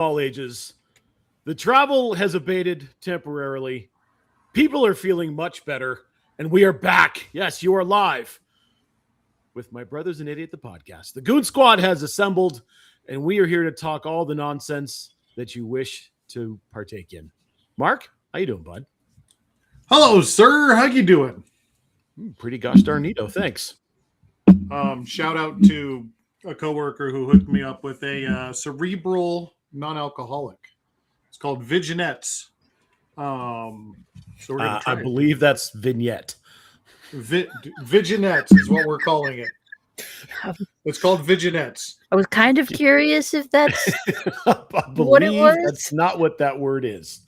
all ages. The travel has abated temporarily. People are feeling much better, and we are back. Yes, you are live with my brothers and idiot the podcast. The Goon Squad has assembled, and we are here to talk all the nonsense that you wish to partake in. Mark, how you doing, bud? Hello, sir. How you doing? Pretty gosh darn neato. Thanks. Shout out to a coworker who hooked me up with a cerebral non-alcoholic. It's called Viginettes. So we're gonna try I believe that's vignette. Viginettes is what we're calling it. It's called Viginettes. I was kind of curious if that's I what it was. That's not what that word is.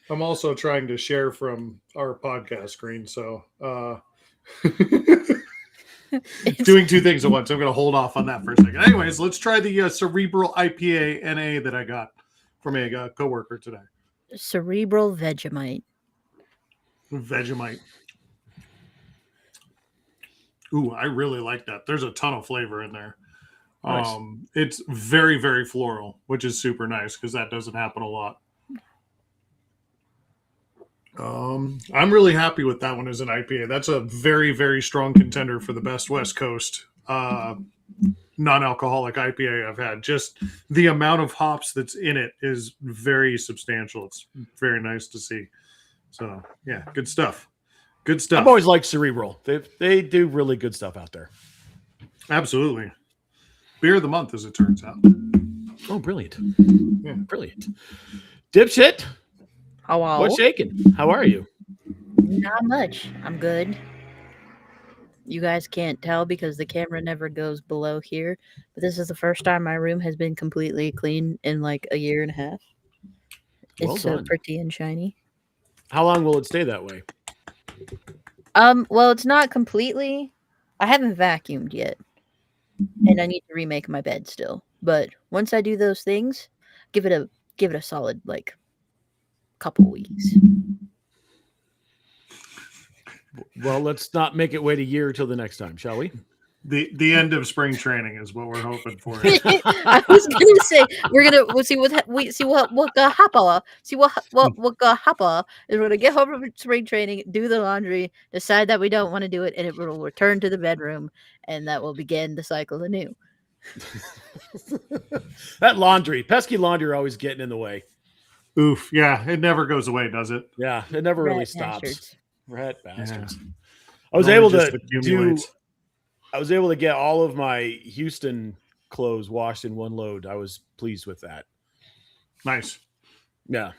I'm also trying to share from our podcast screen, so doing two things at once. I'm going to hold off on that for a second. Anyways, let's try the cerebral IPA NA that I got from a coworker today. Cerebral Vegemite. Vegemite. Ooh, I really like that. There's a ton of flavor in there. Nice. It's very, very floral, which is super nice because that doesn't happen a lot. I'm really happy with that one as an IPA. That's a very, very strong contender for the best West Coast non-alcoholic IPA I've had. Just the amount of hops that's in it is very substantial. It's very nice to see. So, yeah, good stuff. Good stuff. I've always liked Cerebral. They do really good stuff out there. Absolutely. Beer of the month, as it turns out. Oh, brilliant. Yeah. Brilliant. Dipshit, Hello. what's shaking? How are you? Not much. I'm good. You guys can't tell because the camera never goes below here, but this is the first time my room has been completely clean in like a year and a half. It's Well so done. pretty and shiny. How long will it stay that way? Well, it's not completely. I haven't vacuumed yet, and I need to remake my bed still. But once I do those things, give it a solid like couple weeks. Well, let's not make it wait a year till the next time, shall we? The end of spring training is what we're hoping for. I was gonna say we'll see what happa. See what happa is. We're gonna get home from spring training, do the laundry, decide that we don't want to do it, and it will return to the bedroom, and that will begin the cycle anew. That pesky laundry are always getting in the way. Oof. Yeah, it never goes away, does it? Yeah, it never really Rat stops. bastards. Rat bastards. Yeah. I was It able only just to accumulates. I was able to get all of my Houston clothes washed in one load. I was pleased with that. Nice. Yeah. Of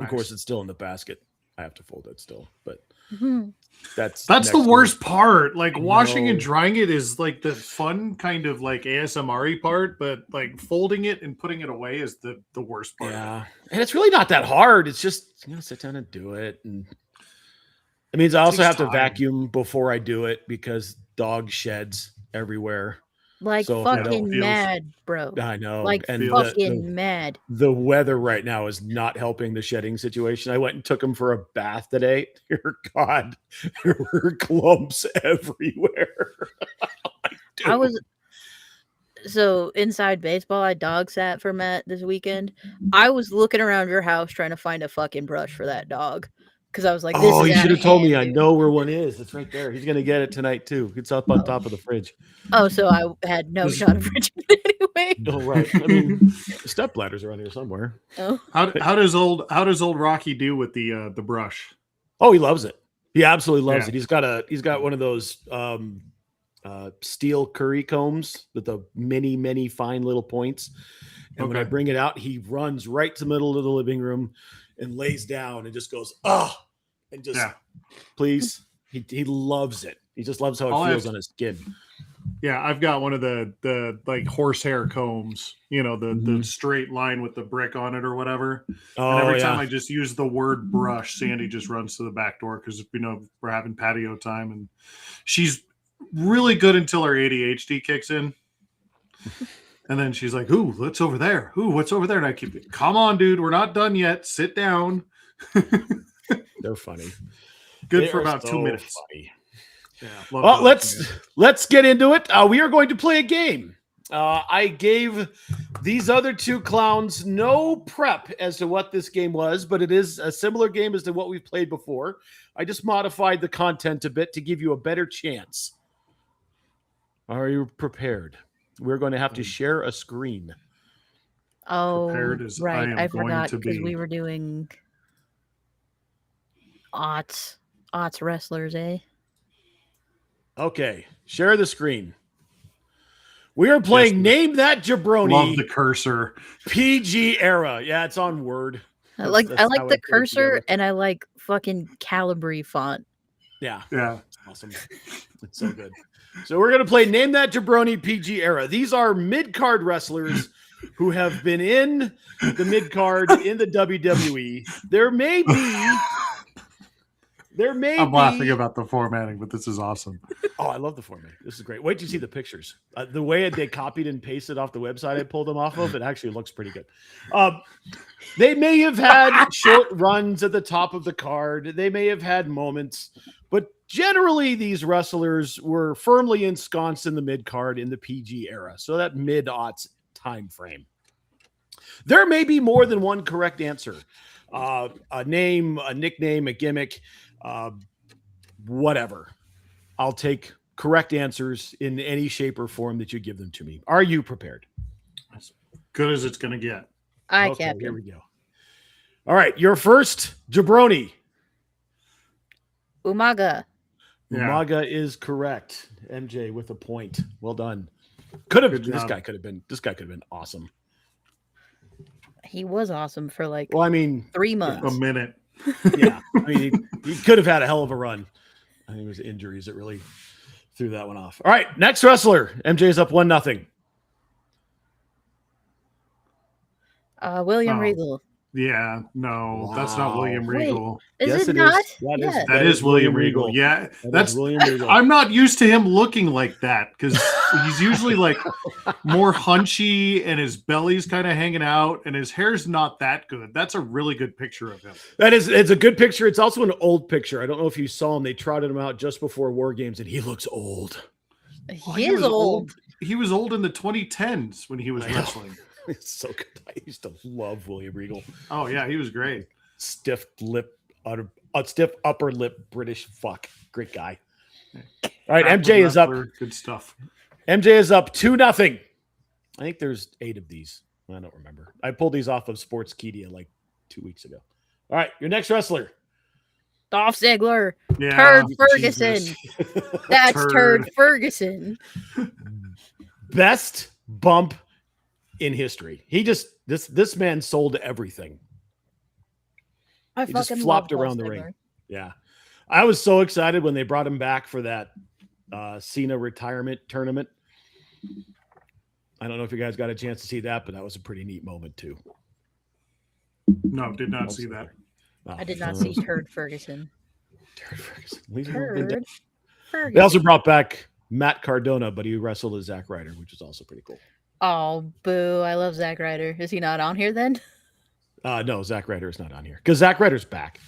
Nice. course, it's still in the basket. I have to fold it still, but Mhm. that's the next worst week. part. Like I washing and know. drying it is like the fun kind of like ASMR-y part, but like folding it and putting it away is the worst part. Yeah, and it's really not that hard. It's just sit down and do it, and it means I also Takes have to time. vacuum before I do it because dog sheds everywhere. Like So if I don't fucking feels- mad, bro. I know, Like and feels- fucking mad. the weather right now is not helping the shedding situation. I went and took him for a bath today. Dear God, there were clumps everywhere. I was so inside baseball. I dog sat for Matt this weekend. I was looking around your house trying to find a fucking brush for that dog because I was like, "This Oh, is you out should of have told me. hand, I dude." know where one is. It's right there. He's gonna get it tonight too. It's up on top of the fridge. Oh, so I had no shot of Richard anyway. Oh, right. I mean, step ladders around here somewhere. Oh, How does old Rocky do with the brush? Oh, he loves it. He absolutely loves Yeah. it. He's got one of those steel curry combs with the many fine little points. And when I Okay. bring it out, he runs right to the middle of the living room and lays down and just goes, and just Yeah. please. He loves it. He just loves how it All I feels have- on his skin. Yeah, I've got one of the like horsehair combs, the Mhm. straight line with the brick on it or whatever. Oh, And every yeah. time I just use the word brush, Sandy just runs to the back door because we're having patio time, and she's really good until her ADHD kicks in. And then she's like, "Ooh, what's over there? Ooh, what's over there?" And I keep, "Come on, dude, we're not done yet. Sit down." They're funny. Good They for are about 2 so minutes. funny. Yeah, love Well, dogs, man. let's get into it. We are going to play a game. I gave these other two clowns no prep as to what this game was, but it is a similar game as to what we've played before. I just modified the content a bit to give you a better chance. Are you prepared? We're going to have to share a screen. Oh, Prepared as I right. am I going forgot to because be. we were doing aughts wrestlers, eh? Okay, share the screen. We are playing Yes, Name That Jabroni Love the cursor. PG era. Yeah, it's on Word. I That's- like that's I like how the put it cursor together. and I like fucking Calibri font. Yeah, Yeah. it's awesome. It's so good. So we're going to play Name That Jabroni PG era. These are mid-card wrestlers who have been in the mid-card in the WWE. There may be I'm laughing about the formatting, but this is awesome. Oh, I love the format. This is great. Wait till you see the pictures. The way they copied and pasted off the website I pulled them off of, it actually looks pretty good. They may have had short runs at the top of the card. They may have had moments, but generally these wrestlers were firmly ensconced in the mid card in the PG era. So that mid-aughts time frame. There may be more than one correct answer. A name, a nickname, a gimmick, whatever. I'll take correct answers in any shape or form that you give them to me. Are you prepared? As good as it's going to get. I Okay, can't. here we go. All right, your first Jabroni. Umaga. Yeah. Umaga is correct. MJ with a point. Well done. Could have Good this job. guy could have been awesome. He was awesome for like Well, I mean, 3 A months. minute. yeah. I mean, he could have had a hell of a run. I think it was injuries that really threw that one off. All right, next wrestler. MJ's up 1-0. William Oh. Regal. Yeah. No, that's not Wow. William Wait. Regal. Is Yes, it it not? is. That Yeah. is- That is William Regal. Yeah. That That's is William Regal. I'm not used to him looking like that because he's usually like more hunchy and his belly's kind of hanging out and his hair's not that good. That's a really good picture of him. It's a good picture. It's also an old picture. I don't know if you saw him. They trotted him out just before War Games, and he looks old. He is was old. He was old in the 2010s when he was I know. wrestling. It's so good. I used to love William Regal. Oh yeah, he was great. Stiff upper lip British fuck. Great guy. All right, MJ is up. Good stuff. MJ is up 2-0. I think there's 8 of these. I don't remember. I pulled these off of Sportskeeda like 2 weeks ago. All right, your next wrestler. Dolph Ziggler. Yeah. Turd Ferguson. Jesus. That's Turd. Turd Ferguson. Best bump in history. He just this man sold everything. I He just fucking flopped love Dolph around the Ziggler. ring. Yeah. I was so excited when they brought him back for that Cena retirement tournament. I don't know if you guys got a chance to see that, but that was a pretty neat moment too. No, did not see that. Oh, I did not so see Turd Ferguson. Turd Ferguson. At least he's been dead. Turd Ferguson. They also brought back Matt Cardona, but he wrestled as Zack Ryder, which is also pretty cool. Oh, boo. I love Zack Ryder. Is he not on here then? No, Zack Ryder is not on here because Zack Ryder's back,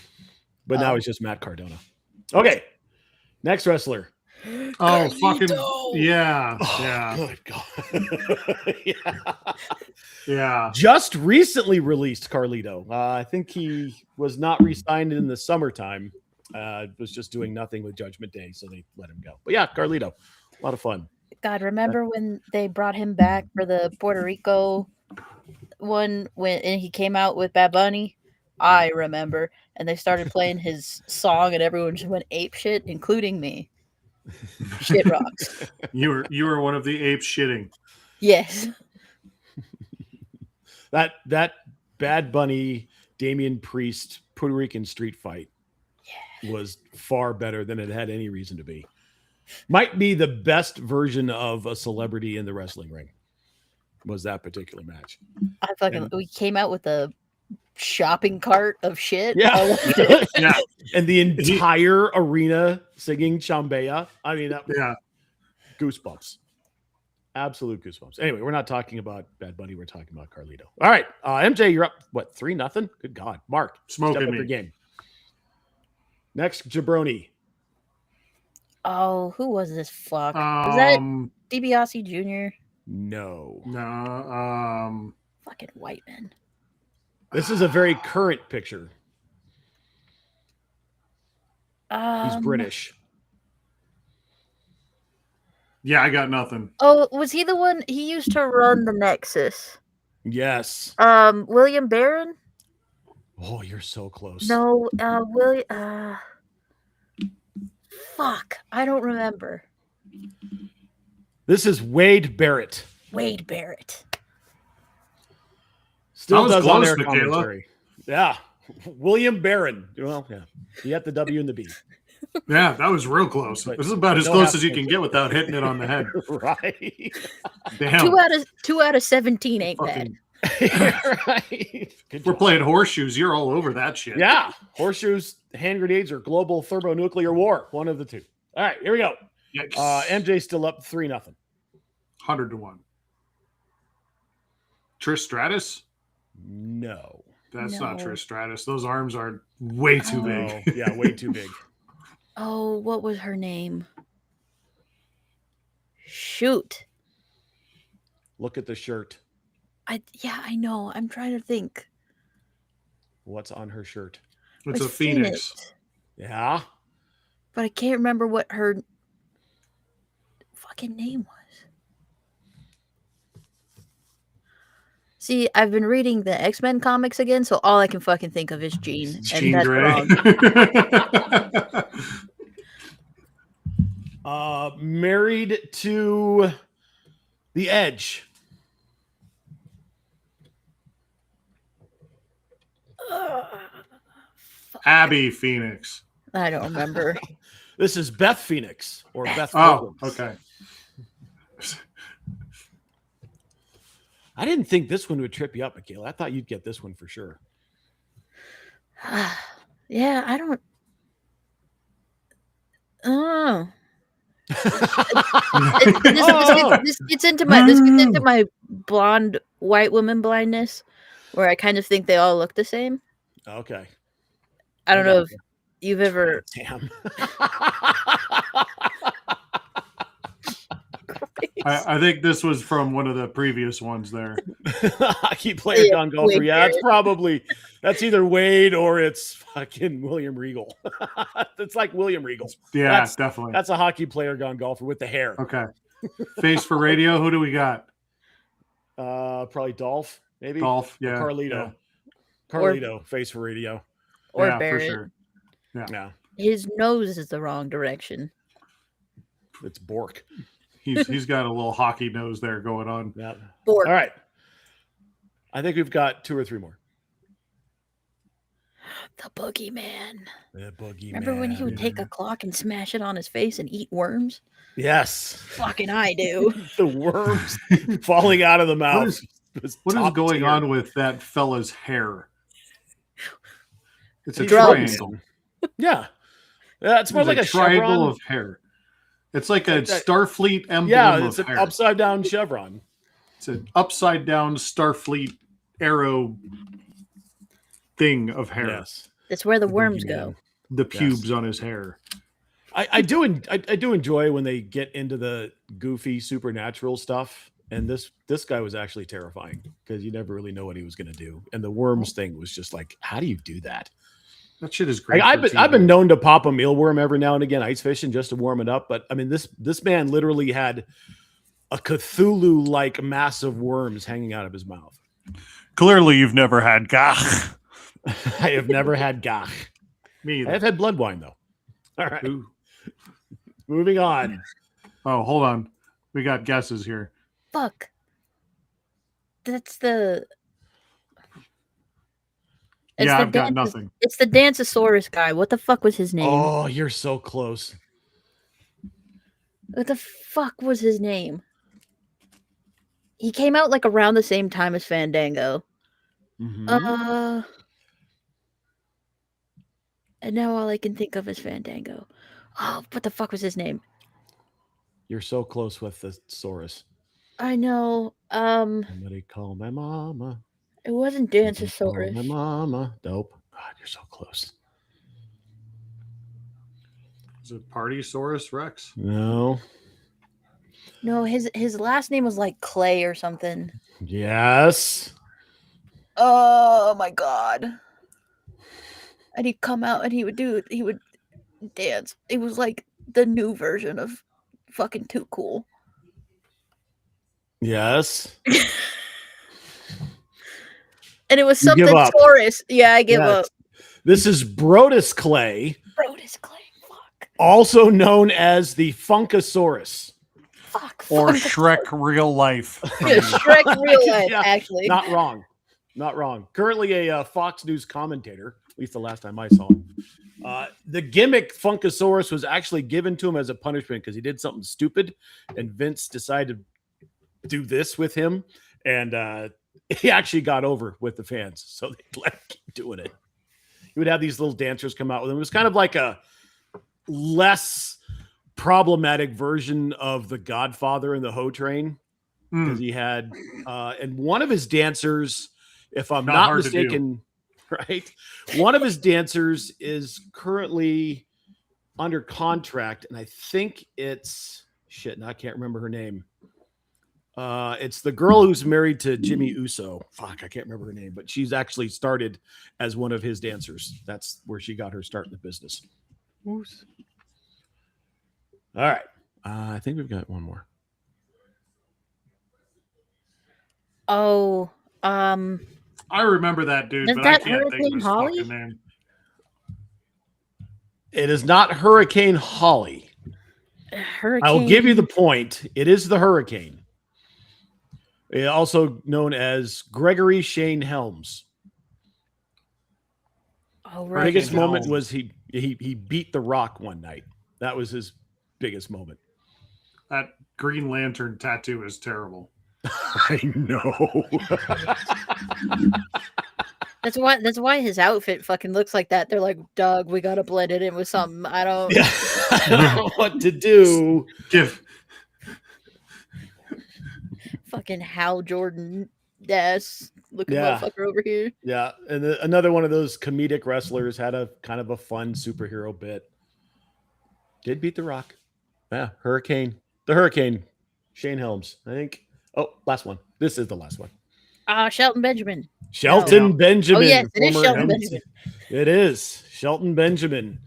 but now Oh. he's just Matt Cardona. Okay, next wrestler. Oh, fucking Carlito. yeah, Oh, yeah, good God. Yeah. yeah. Just recently released Carlito. I think he was not re-signed in the summertime. Was just doing nothing with Judgment Day, so they let him go. But yeah, Carlito, a lot of fun. God, remember when they brought him back for the Puerto Rico one and he came out with Bad Bunny? I remember. And they started playing his song and everyone just went ape shit, including me. Shit rocks. You were one of the apes shitting. Yes. That Bad Bunny, Damian Priest, Puerto Rican street fight was far better than it had any reason to be. Might be the best version of a celebrity in the wrestling ring. Was that particular match? We came out with a shopping cart of shit. Yeah. I loved it. Yeah, And the entire arena singing Chambea. I mean, yeah. goosebumps. Absolute goosebumps. Anyway, we're not talking about Bad Bunny. We're talking about Carlito. All right. MJ, you're up, what, 3-0? Good God. Mark, Smoking step up me. your game. Next, Jabroni. Oh, who was this fuck? Was that Um, DiBiase Jr.? No. No. Fucking white men. This is a very current picture. He's British. Yeah, I got nothing. Oh, was he the one? He used to run the Nexus. Yes. William Barron? Oh, you're so close. No, William. Fuck, I don't remember. This is Wade Barrett. Wade Barrett. Still That was does close, on-air Michaela. commentary. Yeah. William Barron. Well, yeah. You got the W and the B. Yeah, that was real close. But This is about as no close as you half-points. can get without hitting it on the head. Right. Damn. 2 out of 17 ain't bad. Fucking- Right. Good We're job. playing horseshoes. You're all over that shit. Yeah. Horseshoes, hand grenades, or global thermonuclear war. One of the two. All right, here we go. Yikes. MJ's still up 3-0. 100 to 1. Trish Stratus? No. That's not No. Trish Stratus. Those arms are way too Oh. big. No. Yeah, way too big. Oh, what was her name? Shoot. Look at the shirt. I know. I'm trying to think. What's on her shirt? It's a I've seen phoenix. it, Yeah. but I can't remember what her fucking name was. See, I've been reading the X-Men comics again, so all I can fucking think of is Jean. It's And Jean that's Grey. wrong. Married to the Edge. Abby Phoenix. I don't remember. This is Beth Phoenix or Beth. Oh, Phoenix. okay. I didn't think this one would trip you up, Michaela. I thought you'd get this one for sure. Yeah, I don't. Oh. This gets into my blonde white woman blindness, where I kind of think they all look the same. Okay. I don't know if you've ever. Damn. I think this was from one of the previous ones there. Hockey player Yeah, Don Golfer. Wade Yeah, Barrett. that's either Wade or it's fucking William Regal. It's like William Regal. Yeah, That's- definitely. That's a hockey player gone golfer with the hair. Okay. Face for radio. Who do we got? Probably Dolph, maybe. Golf. Or Yeah. Carlito. Carlito, face for radio. Or Yeah, for Barrett. sure. Yeah, His nose is the wrong direction. it's Bork. He's got a little hockey nose there going on. Yeah. Bork. All right. I think we've got 2 or 3 more. The boogeyman. The boogeyman. Remember when he would take a clock and smash it on his face and eat worms? Yes. Fucking I do. The worms falling out of the mouth. What is Top going tier. on with that fella's hair? It's a Drugs. triangle. Yeah. Yeah, it's more There's like a triangle chevron. of hair. It's like a Like that- Starfleet emblem Yeah, of it's an hair. upside down chevron. It's an upside down Starfleet arrow thing of hair. Yes. That's where the The worms boogeyman. go. The pubes on his hair. I do enjoy when they get into the goofy supernatural stuff. And this guy was actually terrifying because you never really know what he was going to do. And the worms thing was just like, how do you do that? That shit is great. Like, for I've been TV. known to pop a mealworm every now and again, ice fishing just to warm it up. But I mean, this man literally had a Cthulhu like mass of worms hanging out of his mouth. Clearly, you've never had gach. I have never had gach. Me I either. have had blood wine though. All right, Ooh. moving on. Oh, hold on. We got guesses here. Fuck. That's the. It's Yeah, the I've got Dances- nothing. It's the Dancesaurus guy. What the fuck was his name? Oh, you're so close. What the fuck was his name? He came out like around the same time as Fandango. Mhm. And now all I can think of is Fandango. Oh, what the fuck was his name? You're so close with the Saurus. I know. Somebody call my mama. It wasn't Somebody call my Dancesaurus. mama. Nope. God, you're so close. Is it Partysaurus Rex? No. No, his last name was like Clay or something. Yes. Oh my god. And he'd come out and he would dance. It was like the new version of fucking Too Cool. Yes. And it was You give something up. Taurus. Yeah, I give up. Yes. This is Brodus Clay, Brodus Clay. Fuck. also known as the Funkasaurus. Fuck. Or fuck. Shrek real life. Shrek real life, Yeah, actually. Not wrong. Not wrong. Currently a Fox News commentator, at least the last time I saw him. The gimmick Funkasaurus was actually given to him as a punishment because he did something stupid, and Vince decided to do this with him, and he actually got over with the fans, so they let him keep doing it. He would have these little dancers come out with him. It was kind of like a less problematic version of the Godfather and the Ho Train, because he had and one of his dancers, if I'm Not not hard to do. mistaken, right? One of his dancers is currently under contract, and I think it's shit. Now I can't remember her name. It's the girl who's married to Jimmy Uso. Fuck, I can't remember her name, but she's actually started as one of his dancers. That's where she got her start in the business. All right. I think we've got one more. Oh, I remember that dude, Is but I that can't think of Hurricane his Holly? fucking name. It is not Hurricane Holly. Hurricane. I'll give you the point. It is the Hurricane. Also known as Gregory Shane Helms. Oh, Her right. biggest Hurricane moment Helms. was he beat The Rock one night. That was his biggest moment. That Green Lantern tattoo is terrible. I know. That's why his outfit fucking looks like that. They're like, Doug, we gotta blend it in with something. I don't. Yeah, I don't know what to do. Give Fucking Hal Jordan ass looking Yeah. motherfucker over here. Yeah, and another one of those comedic wrestlers had a kind of a fun superhero bit. Did beat The Rock. Yeah, Hurricane. The Hurricane. Shane Helms, I think. Oh, last one. This is the last one. Shelton Benjamin. Shelton No. Benjamin. Oh yes, it is former Shelton NC Benjamin. It is Shelton Benjamin,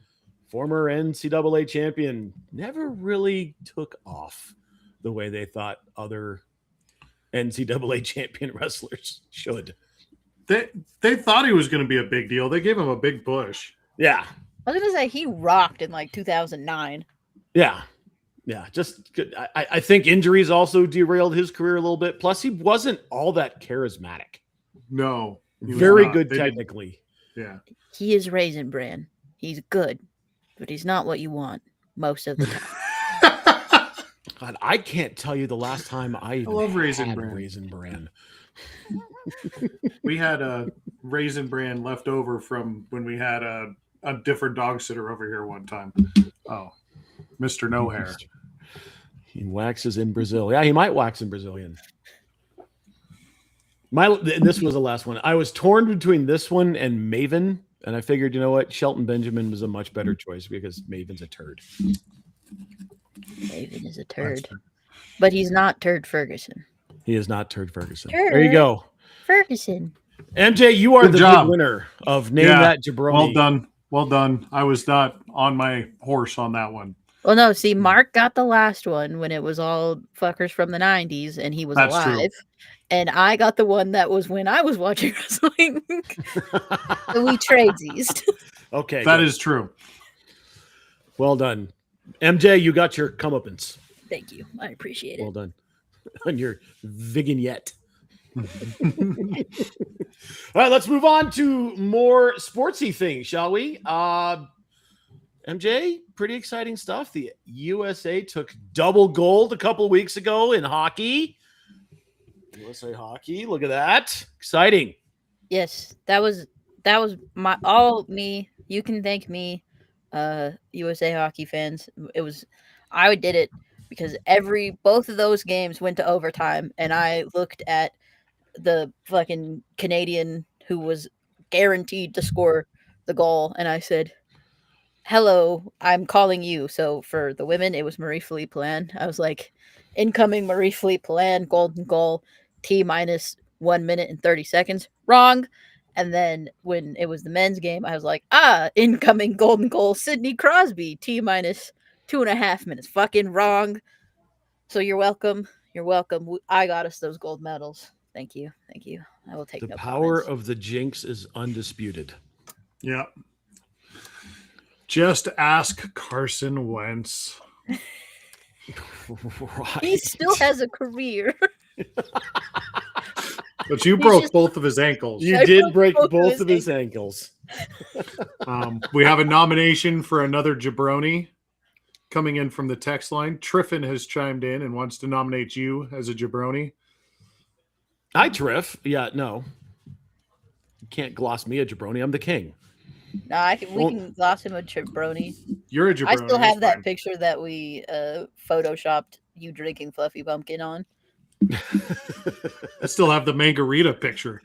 former NCAA champion. Never really took off the way they thought other NCAA champion wrestlers should. they thought he was going to be a big deal. They gave him a big push. Yeah, I was gonna say he rocked in like 2009. yeah. Just good. I think injuries also derailed his career a little bit. Plus, he wasn't all that charismatic. No, he was Very not. good They didn't- technically. Yeah. He is Raisin Bran. He's good, but he's not what you want most of the time. God, I can't tell you the last time I even love Raisin had Bran. Raisin Bran. We had a Raisin Bran left over from when we had a different dog sitter over here one time. Oh, Mr. No Hair. He waxes in Brazil. Yeah, he might wax in Brazilian. This was the last one. I was torn between this one and Maven, and I figured, you know what, Shelton Benjamin was a much better choice because Maven's a turd. Maven is a turd, but he's not Turd Ferguson. He is not Turd Ferguson. Turd. There you go. Ferguson. MJ, you are Good the job. big winner of Name Yeah, That Jabroni. Well done. Well done. I was not on my horse on that one. Well, no, see, Mark got the last one when it was all fuckers from the 90s and he was That's true. alive. And I got the one that was when I was watching wrestling. So we tradesies. Okay. That good. is true. Well done. MJ, you got your comeuppance. Thank you. I appreciate Well it. done. On your vignette. All right, let's move on to more sportsy things, shall we? MJ, pretty exciting stuff. The USA took double gold a couple weeks ago in hockey. USA hockey, look at that. Exciting. Yes, that was my all me. You can thank me, USA hockey fans. I did it because both of those games went to overtime, and I looked at the fucking Canadian who was guaranteed to score the goal, and I said, hello, I'm calling you. So for the women, it was Marie Philippe Plan. I was like, incoming Marie Philippe Plan, golden goal, T minus 1 minute and 30 seconds. Wrong. And then when it was the men's game, I was like, incoming golden goal, Sidney Crosby, T minus 2.5 minutes. Fucking wrong. So you're welcome. You're welcome. I got us those gold medals. Thank you. Thank you. I will take The no power comments. of the jinx is undisputed. Yeah. Just ask Carson Wentz. Right. He still has a career. But you He's broke just- both of his ankles. You I did broke break both of his ankles. We have a nomination for another jabroni coming in from the text line. Triffin has chimed in and wants to nominate you as a jabroni. Hi, Triff. Yeah, no. You can't gloss me a jabroni. I'm the king. Nah, we Well- can gloss him a jabroni. You're a jabroni. I still that's have that fine. picture that we photoshopped you drinking Fluffy Pumpkin on. I still have the Margarita picture.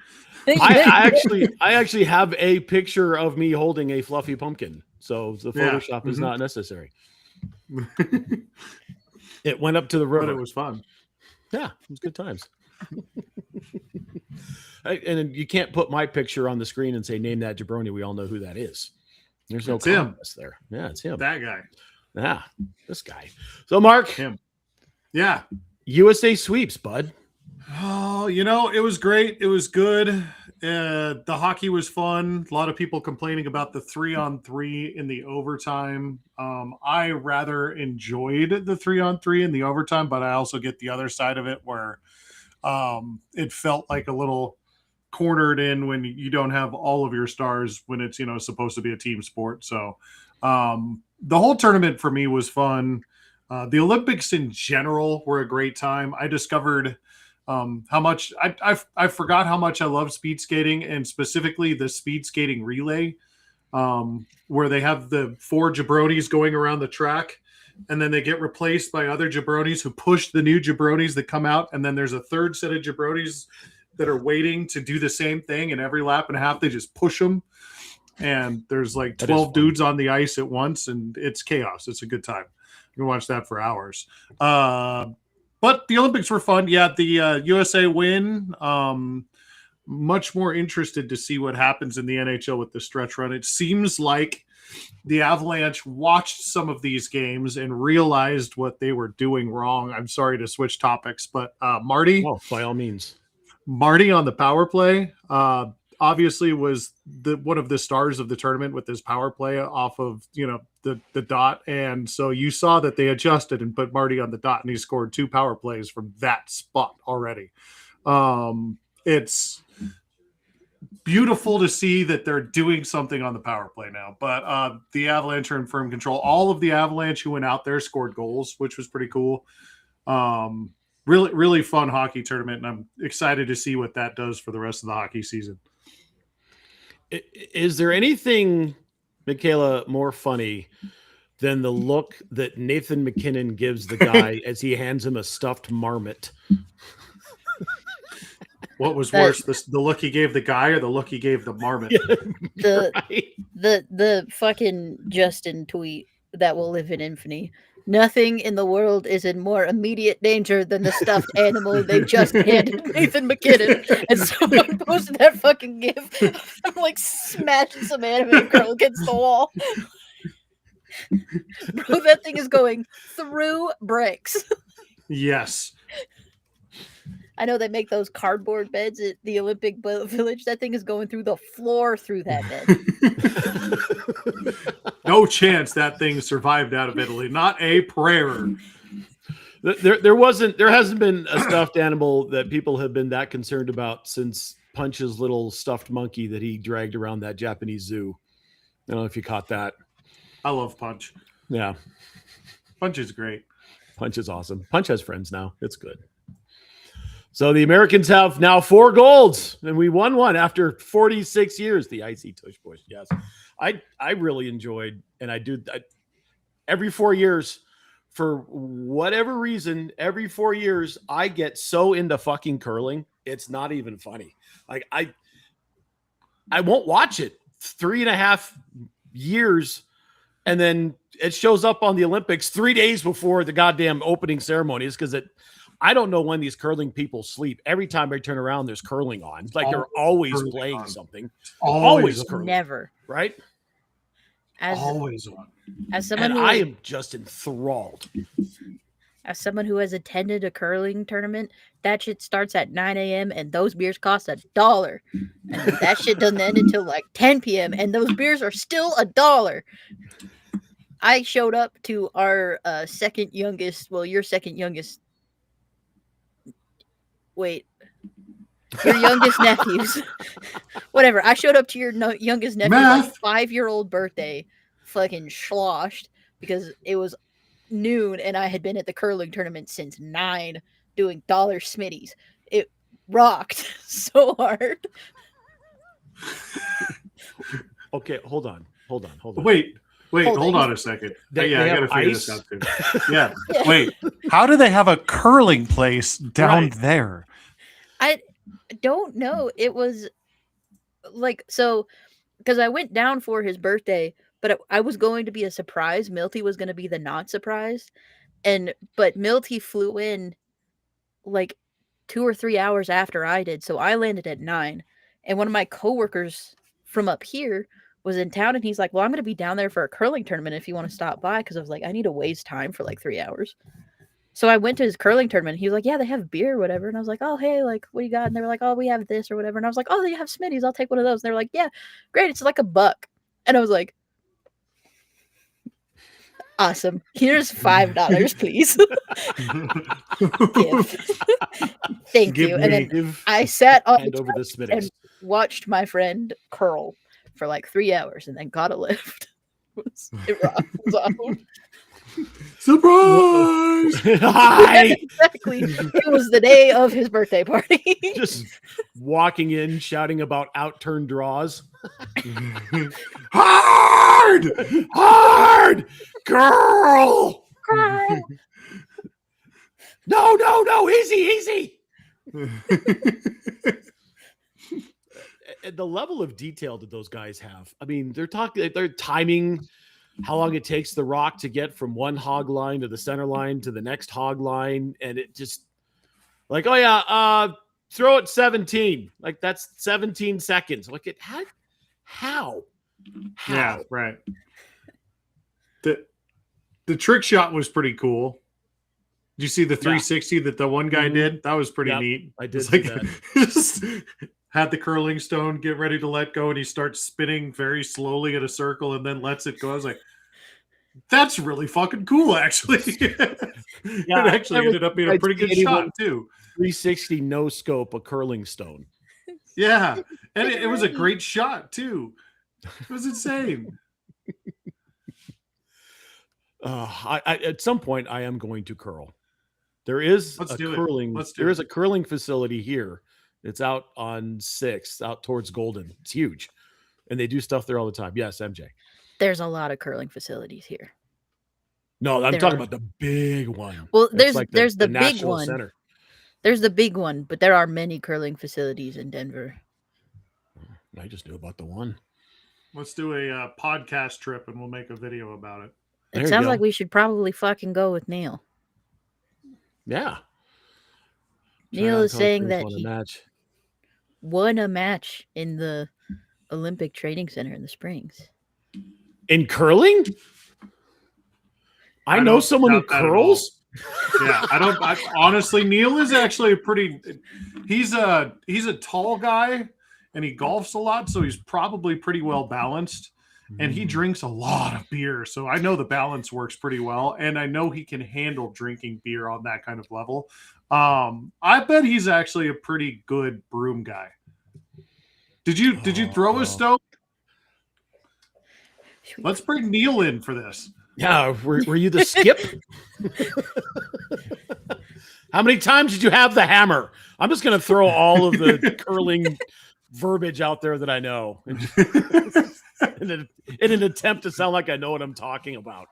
I actually have a picture of me holding a fluffy pumpkin. So the Yeah. Photoshop is Mhm. not necessary. It went up to the But river. it was fun. Yeah, it was good times. And you can't put my picture on the screen and say, name that jabroni. We all know who that is. There's no It's him. contest there. Yeah, it's him. That guy. Yeah, this guy. So, Mark, Him. Yeah. USA sweeps, bud. Oh, it was great. It was good. The hockey was fun. A lot of people complaining about the 3-on-3 in the overtime. I rather enjoyed the 3-on-3 in the overtime, but I also get the other side of it where it felt like a little cornered in when you don't have all of your stars when it's supposed to be a team sport. So the whole tournament for me was fun. The Olympics in general were a great time. I discovered how much I forgot how much I love speed skating, and specifically the speed skating relay, where they have the 4 jabronis going around the track, and then they get replaced by other jabronis who push the new jabronis that come out, and then there's a third set of jabronis that are waiting to do the same thing, and every lap and a half they just push them, and there's like That is 12 fun. dudes on the ice at once, and it's chaos. It's a good time. You can watch that for hours. But the Olympics were fun. Yeah, the USA win. Much more interested to see what happens in the NHL with the stretch run. It seems like the Avalanche watched some of these games and realized what they were doing wrong. I'm sorry to switch topics, but Marty Oh, by all means. on the power play obviously was one of the stars of the tournament with his power play off of the dot, and so you saw that they adjusted and put Marty on the dot, and he scored 2 power plays from that spot already. It's beautiful to see that they're doing something on the power play now, but the Avalanche are in firm control. All of the Avalanche who went out there scored goals, which was pretty cool. Really, really fun hockey tournament, and I'm excited to see what that does for the rest of the hockey season. Is there anything, Michaela, more funny than the look that Nathan McKinnon gives the guy as he hands him a stuffed marmot? What was worse, the look he gave the guy or the look he gave the marmot? The Right? the fucking Justin tweet that will live in infamy. Nothing in the world is in more immediate danger than the stuffed animal they just handed Nathan McKinnon. And someone posted that fucking gif. I'm like smashing some anime girl against the wall. Bro, that thing is going through bricks. Yes. I know they make those cardboard beds at the Olympic Village. That thing is going through the floor through that bed. No chance that thing survived out of Italy. Not a prayer. There hasn't been a stuffed animal that people have been that concerned about since Punch's little stuffed monkey that he dragged around that Japanese zoo. I don't know if you caught that. I love Punch. Yeah, Punch is great. Punch is awesome. Punch has friends now. It's good. So the Americans have now 4 golds, and we won one after 46 years. The icy tush push. Yes, I really enjoyed, and I every 4 years, for whatever reason, every 4 years I get so into fucking curling. It's not even funny. Like I won't watch it 3.5 years and then it shows up on the Olympics 3 days before the goddamn opening ceremonies because I don't know when these curling people sleep. Every time I turn around, there's curling on. It's like they're always curling playing on. something. Always curling, Never. right? Always on. As someone And who I am just enthralled. as someone who has attended a curling tournament, that shit starts at 9 a.m. and those beers cost $1. And that shit doesn't end until like 10 p.m. and those beers are still $1. I showed up to our second youngest, well, your second youngest. Wait. Your youngest nephews. Whatever. I showed up to your youngest nephew's like 5-year-old birthday, fucking sloshed, because it was noon and I had been at the curling tournament since 9 doing dollar smitties. It rocked so hard. Okay, hold on. Wait, hold Holding. on a second. They I have gotta figure ice? this out too. Yeah. Yeah. Wait, how do they have a curling place down Right. there? I don't know. It was like, so because I went down for his birthday, but I was going to be a surprise. Milty was going to be the not surprise. But Milty flew in like 2 or 3 hours after I did. So I landed at 9. And one of my coworkers from up here was in town and he's like, well, I'm going to be down there for a curling tournament if you want to stop by. Cause I was like, I need to waste time for like 3 hours. So I went to his curling tournament. He was like, yeah, they have beer or whatever. And I was like, oh, hey, like, what do you got? And they were like, oh, we have this or whatever. And I was like, oh, they have Smitties. I'll take one of those. And they were like, yeah, great. It's like $1. And I was like, awesome. Here's $5, please. Thank Give you. And then Give I sat on hand the over the couch Smitties. and watched my friend curl for like 3 hours and then got a lift. It was awesome. Surprise! Hi! Exactly. It was the day of his birthday party. Just walking in, shouting about outturned draws. Hard! Hard! Girl! No, easy. And the level of detail that those guys have. I mean, they're timing how long it takes the rock to get from one hog line to the center line to the next hog line. And it just like, oh yeah, throw it 17. Like that's 17 seconds. Like it had how? Yeah, right. The trick shot was pretty cool. Did you see the 360 that the one guy did? That was pretty neat. I did It's see like, that. just had the curling stone get ready to let go, and he starts spinning very slowly in a circle and then lets it go. I was like, that's really fucking cool, actually. It actually ended up being a pretty good shot, too. 360 no scope a curling stone. Yeah. And it was a great shot, too. It was insane. I at some point I am going to curl. There is Let's a do it. curling. Let's do There it. is a curling facility here. It's out on 6th, out towards Golden. It's huge, and they do stuff there all the time. Yes, MJ. There's a lot of curling facilities here. No, I'm There talking are. about the big one. Well, It's there's the big National one. Center. There's the big one, but there are many curling facilities in Denver. I just knew about the one. Let's do a podcast trip, and we'll make a video about it. There It you sounds go. like we should probably fucking go with Neil. Yeah. Neil is saying Springs that won a he match. won a match in the Olympic Training Center in the Springs. In curling? I know don't someone who doubt that at all. curls. Yeah, honestly, Neil is actually he's a tall guy and he golfs a lot, so he's probably pretty well balanced. And he drinks a lot of beer, so I know the balance works pretty well, and I know he can handle drinking beer on that kind of level. I bet he's actually a pretty good broom guy. Did you throw a stone? Let's bring Neil in for this. Yeah, were you the skip? How many times did you have the hammer? I'm just going to throw all of the curling verbiage out there that I know in an attempt to sound like I know what I'm talking about.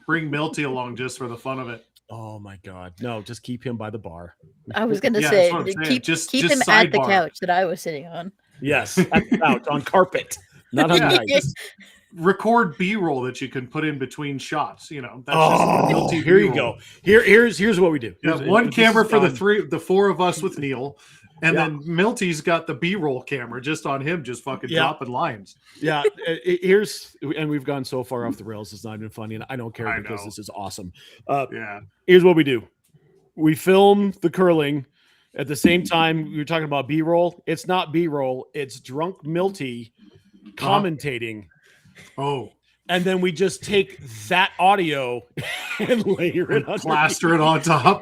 Bring Milty along just for the fun of it. Oh my God. No, just keep him by the bar. I was gonna Yeah, say, that's what I'm saying. keep Just him at the sidebar. couch that I was sitting on. Yes, out on carpet, not on Yeah. ice. record B-roll that you can put in between shots. You know, that's Oh, guilty here you B-roll. go. Here's what we do. You have Here's- one this camera is for done. the four of us with Neil, and Yeah. then Milty's got the B-roll camera just on him, just fucking Yeah. dropping lines. Yeah, and we've gone so far off the rails. It's not even funny, and I don't care I because know. this is awesome. Yeah, Here's what we do: we film the curling at the same time. We were talking about B-roll. It's not B-roll. It's drunk Milty commentating, oh, and then we just take that audio and layer it on. plaster it on top.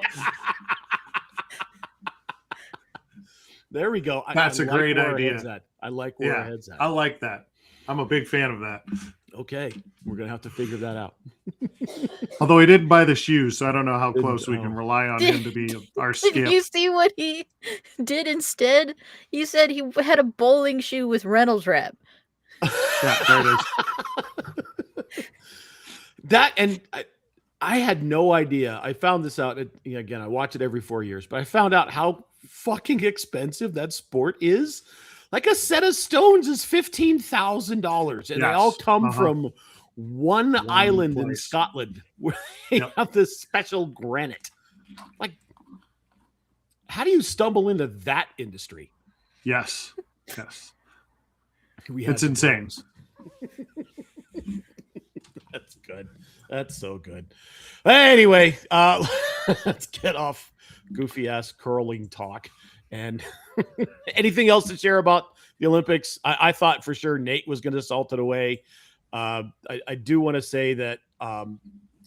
There we go. That's a like great where our idea. head's at. I like where our Yeah, head's at. I like that. I'm a big fan of that. Okay, we're gonna have to figure that out. Although he didn't buy the shoes, so I don't know how Didn't- close we can oh. rely on him to be our Did skip. you see what he did instead? He said he had a bowling shoe with Reynolds wrap. Yeah, there it is. That and I had no idea. I found this out again. I watch it every 4 years, but I found out how fucking expensive that sport is. Like a set of stones is $15,000, and they all Yes, come uh-huh. from one island in place. Scotland where they Yep. have this special granite. Like, how do you stumble into that industry? Yes, yes. We It's had insane. stones. That's good. That's so good. Anyway, let's get off goofy ass curling talk. And anything else to share about the Olympics? I thought for sure Nate was going to salt it away. I do want to say that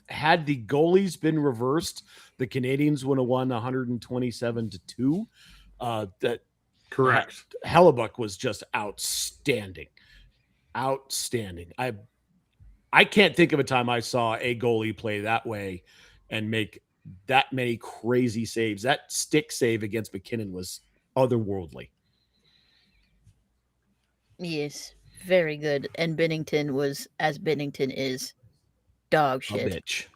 had the goalies been reversed, the Canadians would have won 127-2. That Correct. Hellebuck was just outstanding. Outstanding. I can't think of a time I saw a goalie play that way and make that many crazy saves. That stick save against McKinnon was otherworldly. Yes, very good. And Bennington was, as Bennington is, dog A shit. bitch.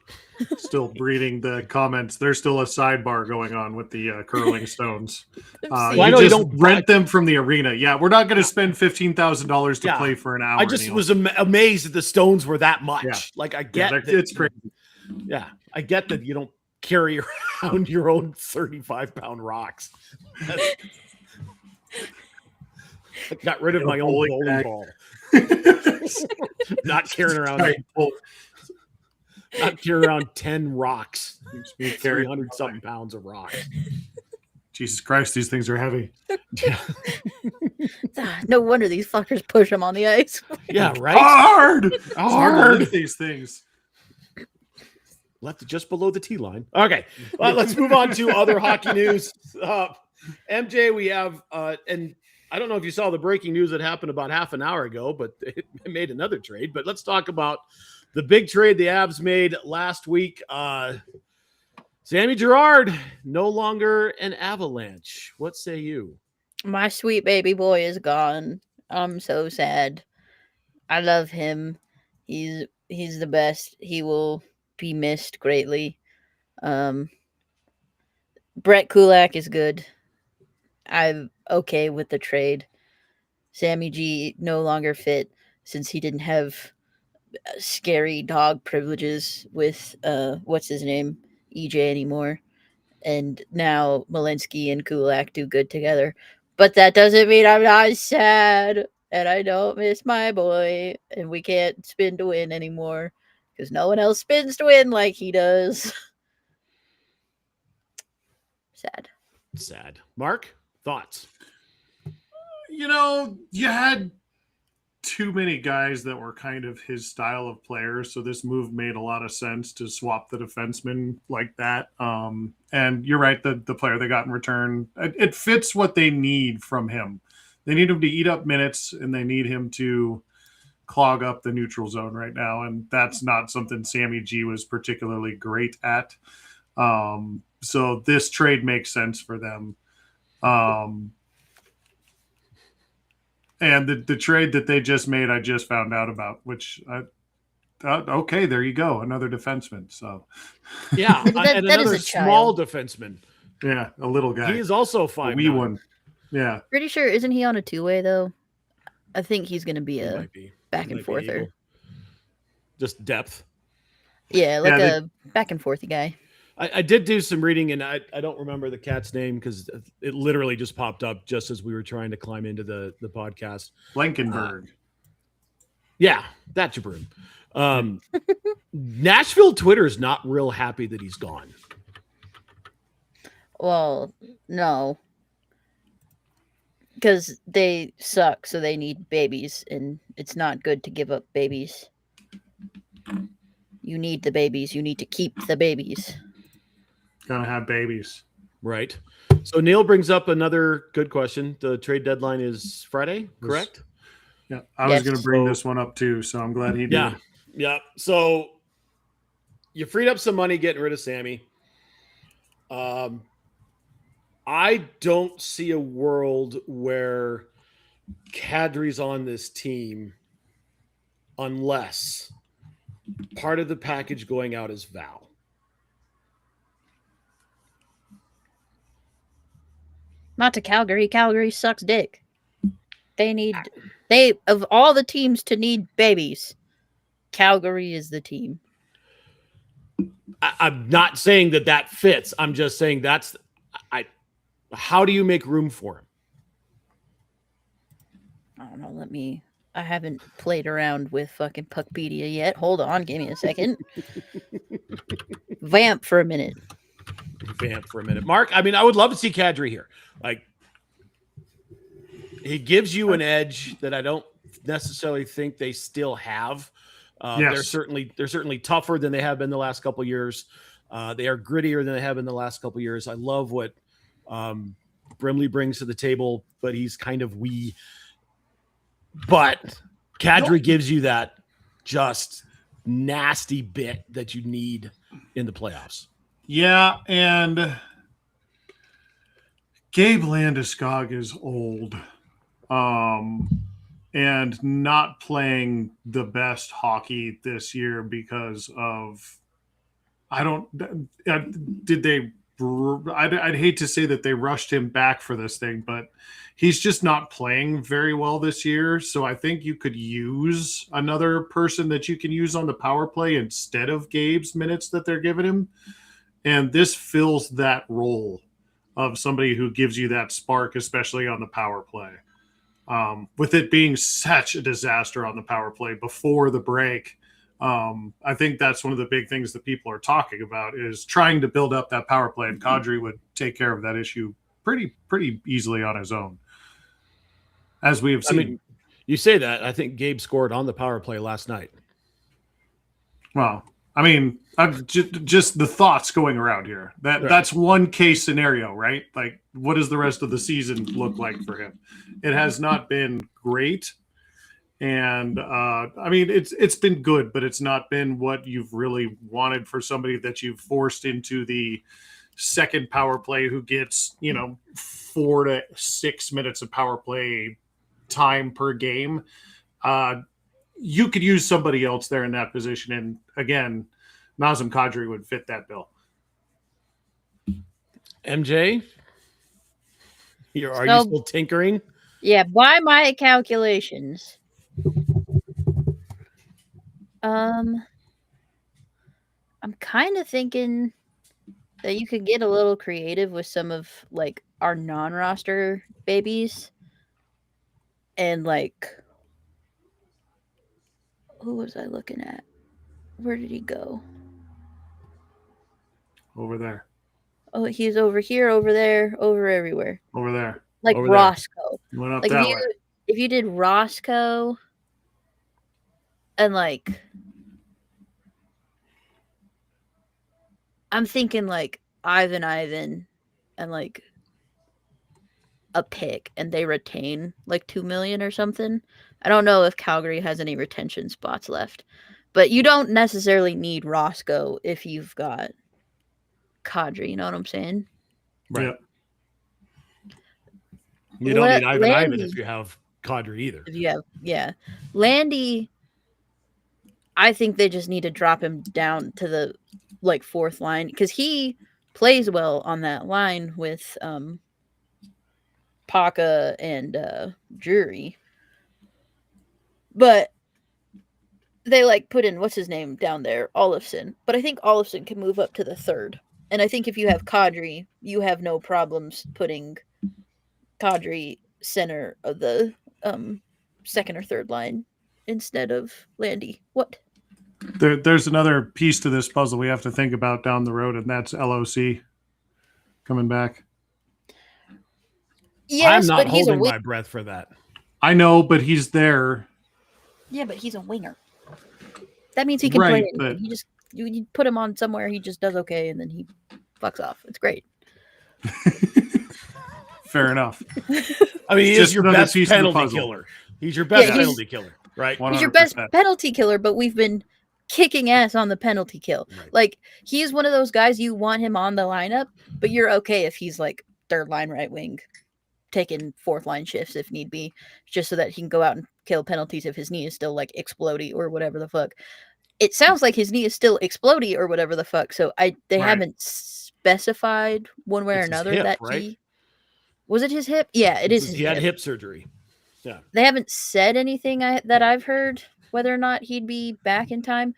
Still breeding the comments. There's still a sidebar going on with the curling stones. See, Well, I You know you just don't rent them from the arena. Yeah, we're not going to spend $15,000 to Yeah. play for an hour. I just Neil. was amazed that the stones were that much. Yeah. Like I Yeah, get that, it's crazy. Yeah, I get that you don't carry around your own 35-pound rocks. That's- I got rid of In a my own bowling bowling bag. ball. Not carrying around Sorry, Paul. not carrying around 10 rocks. Be carried. 300 something pounds of rocks. Jesus Christ, these things are heavy. no wonder these fuckers push him on the ice. Yeah, right? Hard! It's hard to Hard. lift these things. Left it just below the T line. Okay, let's move on to other hockey news. MJ, we have, and I don't know if you saw the breaking news that happened about half an hour ago, but it made another trade. But let's talk about the big trade the Avs made last week. Sammy Girard, no longer an Avalanche. What say you? My sweet baby boy is gone. I'm so sad. I love him. He's the best. He will be missed greatly. Brett Kulak is good. I'm okay with the trade. Sammy G no longer fit since he didn't have scary dog privileges with what's his name, EJ anymore. And now Malinsky and Kulak do good together. But that doesn't mean I'm not sad and I don't miss my boy and we can't spin to win anymore because no one else spins to win like he does. Sad. Sad. Mark, thoughts? You know, you had too many guys that were kind of his style of player, so this move made a lot of sense to swap the defenseman like that. And you're right, the player they got in return, it fits what they need from him. They need him to eat up minutes, and they need him to clog up the neutral zone right now, and that's not something Sammy G was particularly great at. So this trade makes sense for them. And the trade that they just made, I just found out about, which okay, there you go, another defenseman. So Yeah, That- and that is another a small child. defenseman. yeah, a little guy, He is also a 5'9". wee one. Yeah, Pretty sure, isn't he on a two-way though? I think he's going to be He a might be. back He and might be able. forther. just depth. Yeah, like Yeah, a back and forthy guy. I did do some reading, and I don't remember the cat's name because it literally just popped up just as we were trying to climb into the podcast. Blankenberg. Yeah, that jabroon. Nashville Twitter is not real happy that he's gone. Well, no. Because they suck, so they need babies, and it's not good to give up babies. You need the babies. You need to keep the babies. Gonna have babies. Right. So Neil brings up another good question. The trade deadline is Friday, correct? Yeah, I was Yes. going to bring So- this one up too, so I'm glad he did. Yeah. Yeah. So you freed up some money getting rid of Sammy. I don't see a world where Kadri's on this team unless part of the package going out is Val. Not to Calgary. Calgary sucks dick. They of all the teams to need babies, Calgary is the team. I'm not saying that fits. I'm just saying how do you make room for him? I don't know. I haven't played around with fucking Puckpedia yet. Hold on, give me a second. Vamp for a minute. Vamp for a minute. Mark, I mean, I would love to see Kadri here. Like, he gives you an edge that I don't necessarily think they still have. Yes. They're certainly tougher than they have been the last couple of years. They are grittier than they have been the last couple of years. I love what Brimley brings to the table, but he's kind of wee. But Kadri gives you that just nasty bit that you need in the playoffs. Yeah, and Gabe Landeskog is old, and not playing the best hockey this year because of I'd hate to say that they rushed him back for this thing, but he's just not playing very well this year. So I think you could use another person that you can use on the power play instead of Gabe's minutes that they're giving him. And this fills that role of somebody who gives you that spark, especially on the power play. With it being such a disaster on the power play before the break, I think that's one of the big things that people are talking about is trying to build up that power play, and Kadri would take care of that issue pretty easily on his own, as we have seen. I mean, you say that. I think Gabe scored on the power play last night. Well, I mean, just the thoughts going around here. That's one case scenario, right? Like, what does the rest of the season look like for him? It has not been great. And I mean, it's been good, but it's not been what you've really wanted for somebody that you've forced into the second power play who gets 4 to 6 minutes of power play time per game. You could use somebody else there in that position, and again, Nazem Kadri would fit that bill. MJ, are you still tinkering? Yeah, by my calculations. I'm kind of thinking that you could get a little creative with some of like our non-roster babies, and like, who was I looking at? Where did he go? Over there. Oh, he's over here, over there, over everywhere. Over there. Like Over there. Roscoe. You went up Like that way. if you did Roscoe and like, I'm thinking like Ivan and like a pick, and they retain like 2 million or something. I don't know if Calgary has any retention spots left, but you don't necessarily need Roscoe if you've got Kadri. You know what I'm saying? Right. Yep. You don't need Ivan Landy, if you have Kadri either. if you have, yeah, Landy. I think they just need to drop him down to the like fourth line because he plays well on that line with Paka and Drury. But they like put in what's his name down there, Olafson. But I think Olafson can move up to the third. And I think if you have Kadri, you have no problems putting Kadri center of the second or third line instead of Landy. What? There's another piece to this puzzle we have to think about down the road, and that's LOC coming back. Yes, I'm not but he's a holding winger. my breath for that. I know, but he's there. Yeah, but he's a winger. That means he can Right, play anything. but- He just you put him on somewhere, he just does okay, and then he fucks off. It's great. Fair enough. I mean, he Just is your another best piece of the penalty puzzle. killer. He's your best Yeah, he's- penalty killer, right? 100%. He's your best penalty killer, but we've been kicking ass on the penalty kill. Right. Like, he's one of those guys you want him on the lineup, but you're okay if he's like third line right wing, taking fourth line shifts if need be, just so that he can go out and kill penalties if his knee is still like explodey or whatever the fuck. It sounds like his knee is still explodey or whatever the fuck. So they Right. haven't specified one way or It's his another hip, that right? he was it his hip? Yeah, it is. His He had hip. hip surgery. They haven't said anything that I've heard whether or not he'd be back in time,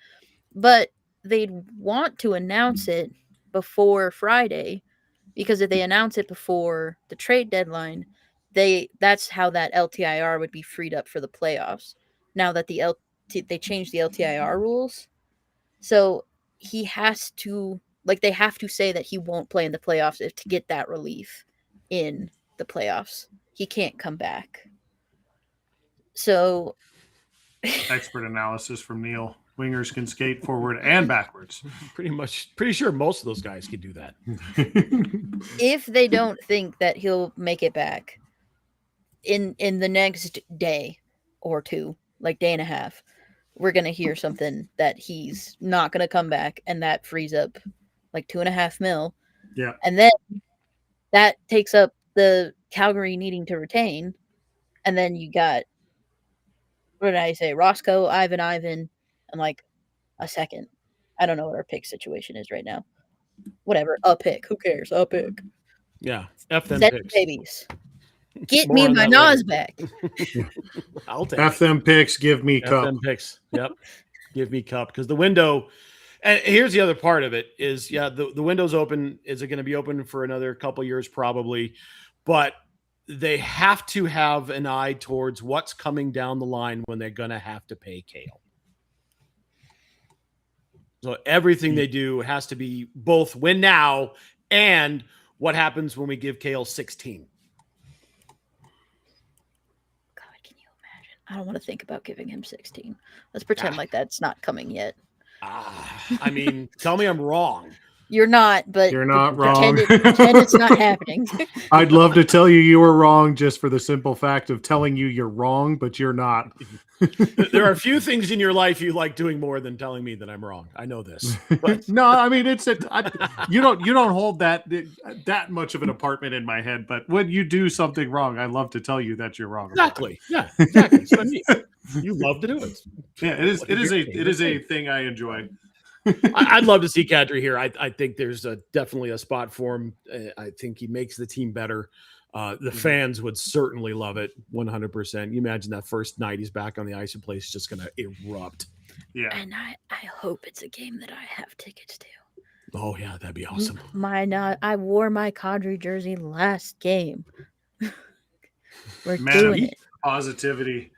but they'd want to announce it before Friday, because if they announce it before the trade deadline, that's how that LTIR would be freed up for the playoffs. Now that they changed the LTIR rules, so he has to they have to say that he won't play in the playoffs to get that relief in the playoffs. He can't come back. So Expert analysis from Neil. Wingers can skate forward and backwards. Pretty sure most of those guys can do that. if they don't think that he'll make it back in the next day or two, like day and a half, we're gonna hear something that he's not gonna come back, and that frees up like $2.5 million. Yeah. And then that takes up the Calgary needing to retain, and then you got, what did I say, Roscoe, Ivan, and like a second. I don't know what our pick situation is right now. Whatever, a pick. Who cares? A pick. Yeah. F them Send picks. babies. Get More me on my that later. Nas back. I'll take F them picks, give me F cup. them picks. Yep. Give me cup. Because the window, and here's the other part of it is, the window's open. Is it going to be open for another couple years? Probably. But they have to have an eye towards what's coming down the line when they're going to have to pay Cale. So everything they do has to be both win now and what happens when we give Cale 16. God, can you imagine? I don't want to think about giving him 16. Let's pretend like that's not coming yet. I mean, tell me I'm wrong. You're not, but You're not pretend wrong. pretend it's not happening. I'd love to tell you were wrong just for the simple fact of telling you you're wrong, but you're not. There are a few things in your life you like doing more than telling me that I'm wrong. I know this. But No, I mean you don't hold that much of an apartment in my head. But when you do something wrong, I love to tell you that you're wrong. about exactly. Yeah, exactly. That's what I mean. You love to do it. it. Yeah, it is. It is a thing I enjoy. I'd love to see Kadri here. I think there's definitely a spot for him. I think he makes the team better. The fans would certainly love it 100%. You imagine that first night he's back on the ice and place is just going to erupt. Yeah. And I hope it's a game that I have tickets to. Oh, yeah, that'd be awesome. I wore my Kadri jersey last game. We're Man, doing it. Positivity.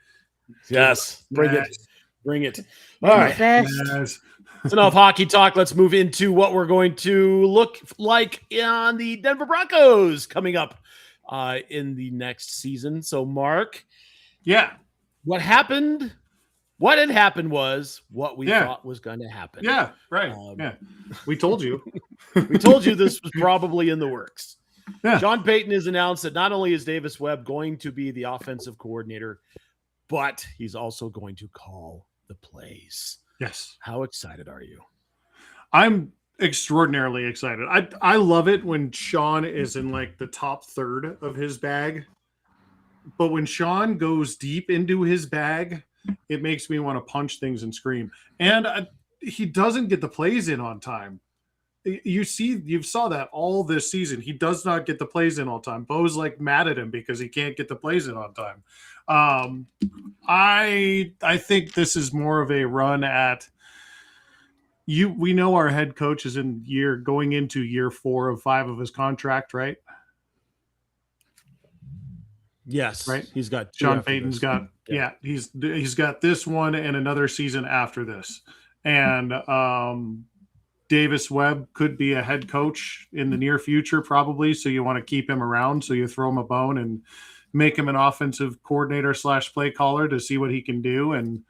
Yes, bring it. Yes. Bring it. All right. Fest. Yes. That's enough hockey talk. Let's move into what we're going to look like on the Denver Broncos coming up in the next season. So, Mark, Yeah. what happened? What had happened was what we thought was going to happen. Yeah. Right. Yeah. We told you. We told you this was probably in the works. Yeah. John Payton has announced that not only is Davis Webb going to be the offensive coordinator, but he's also going to call the plays. Yes. How excited are you? I'm extraordinarily excited. I love it when Sean is in like the top third of his bag. But when Sean goes deep into his bag, it makes me want to punch things and scream. And he doesn't get the plays in on time. you saw that all this season. He does not get the plays in all time. Bo's like mad at him because he can't get the plays in on time. I think this is more of a run at you. We know our head coach is going into year 4 of 5 of his contract, right? Yes, Right. He's got Sean Payton's got he's got this one and another season after this, and Davis Webb could be a head coach in the near future, probably. So you want to keep him around. So you throw him a bone and make him an offensive coordinator / play caller to see what he can do. And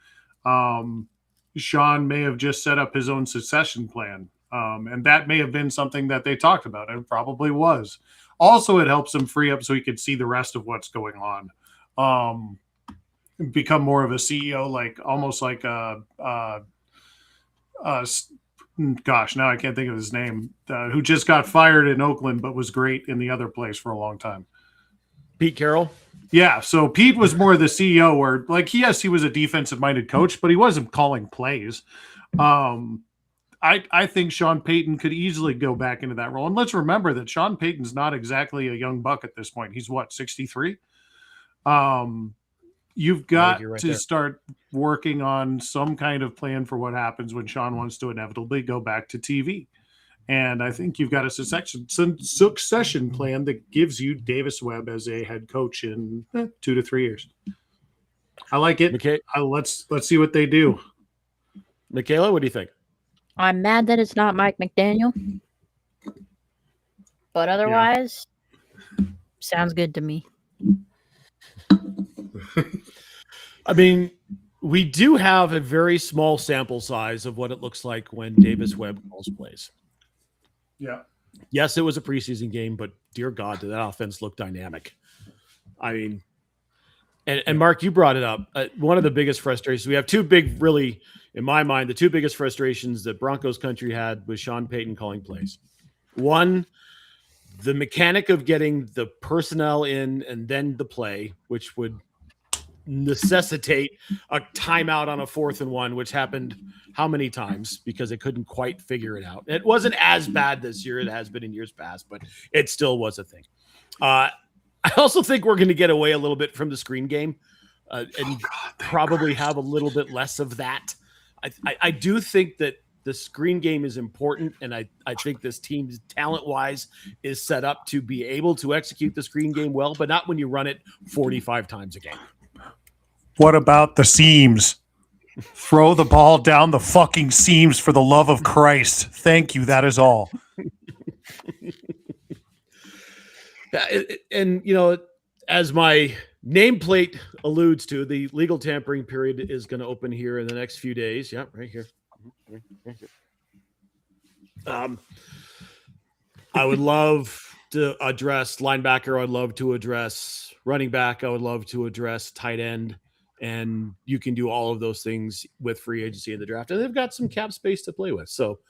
Sean may have just set up his own succession plan. And that may have been something that they talked about. It probably was. Also, it helps him free up so he could see the rest of what's going on. Become more of a CEO, like almost like gosh, now I can't think of his name, who just got fired in Oakland but was great in the other place for a long time. Pete Carroll. Yeah, so Pete was more the CEO where, like, he was a defensive-minded coach, but he wasn't calling plays. I think Sean Payton could easily go back into that role. And let's remember that Sean Payton's not exactly a young buck at this point. He's, 63? You've got to start working on some kind of plan for what happens when Sean wants to inevitably go back to TV. And I think you've got a succession plan that gives you Davis Webb as a head coach in 2 to 3 years. I like it. Let's see what they do. Michaela, what do you think? I'm mad that it's not Mike McDaniel. But otherwise, sounds good to me. I mean, we do have a very small sample size of what it looks like when Davis Webb calls plays. Yeah. Yes, it was a preseason game, but dear God, did that offense look dynamic. I mean, and Mark, you brought it up. One of the biggest frustrations, we have two big, really, in my mind, the two biggest frustrations that Broncos country had was Sean Payton calling plays. One, the mechanic of getting the personnel in and then the play, which would necessitate a timeout on a 4th and 1, which happened how many times because they couldn't quite figure it out. It wasn't as bad this year. It has been in years past, but it still was a thing. I also think we're going to get away a little bit from the screen game and probably have a little bit less of that. I do think that the screen game is important, and I think this team, talent-wise, is set up to be able to execute the screen game well, but not when you run it 45 times a game. What about the seams? Throw the ball down the fucking seams for the love of Christ. Thank you. That is all. And, you know, as my nameplate alludes to, the legal tampering period is going to open here in the next few days. Yeah, right here. I would love to address linebacker. I'd love to address running back. I would love to address tight end. And you can do all of those things with free agency in the draft. And they've got some cap space to play with. So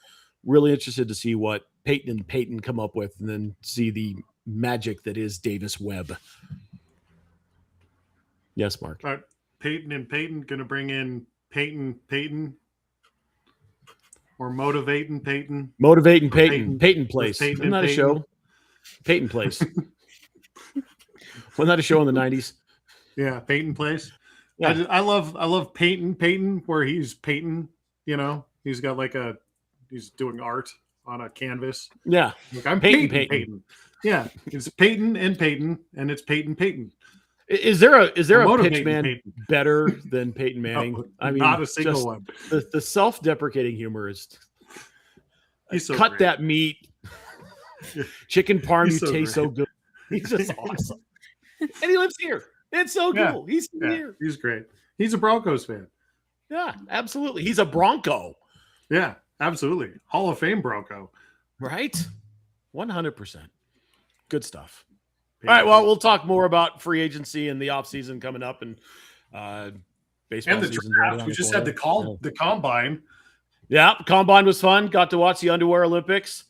really interested to see what Payton and Payton come up with and then see the magic that is Davis Webb. Yes, Mark. All right. Payton and Payton going to bring in Payton or motivating Payton. Motivating Payton. Payton Place. Wasn't that a show? Payton Place. Wasn't that a show in the 90s? Yeah, Payton Place. Yeah. I love Payton where he's Payton, you know, he's got he's doing art on a canvas. Yeah. Like, I'm Payton. Yeah. It's Payton, and it's Payton. Is there a pitch man Payton better than Peyton Manning? No, I mean, not a single one. The self-deprecating humor is he's so cut great. That meat. Chicken parm, you so taste so good. He's just awesome. And he lives here. It's so cool. He's here. He's great. He's a Broncos fan. Yeah, absolutely. He's a Bronco. Yeah, absolutely. Hall of Fame Bronco. Right? 100%. Good stuff. All right, well, we'll talk more about free agency and the offseason coming up and baseball and the season. draft. We just had the combine. Yeah, combine was fun. Got to watch the Underwear Olympics.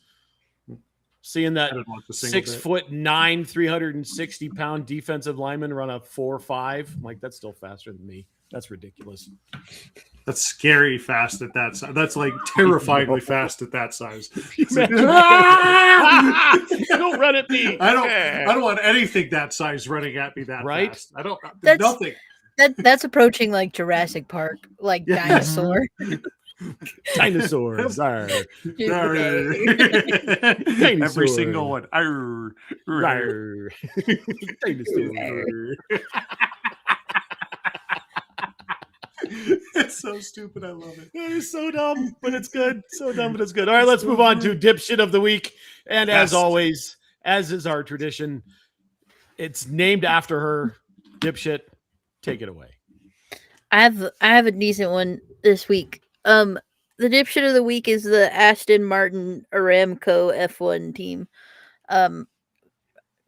Seeing I that didn't watch a single 6'9", 360-pound defensive lineman run a 4.5. I'm like, that's still faster than me. That's ridiculous. That's scary fast at that size. That's like terrifyingly fast at that size. Imagine Ah! Don't run at me. I don't want anything that size running at me that Right? fast. I don't. That's- Nothing. That's approaching like Jurassic Park, like Yeah. dinosaur. Dinosaurs. Arr. Every single one. Arr, arr. Arr. Dinosaur. It's so stupid. I love it. That is so dumb, but it's good. So dumb, but it's good. All right, let's move on to dipshit of the week. And as Yes. always, as is our tradition, it's named after her. Dipshit, take it away. I have a decent one this week. The dipshit of the week is the Aston Martin Aramco F1 team.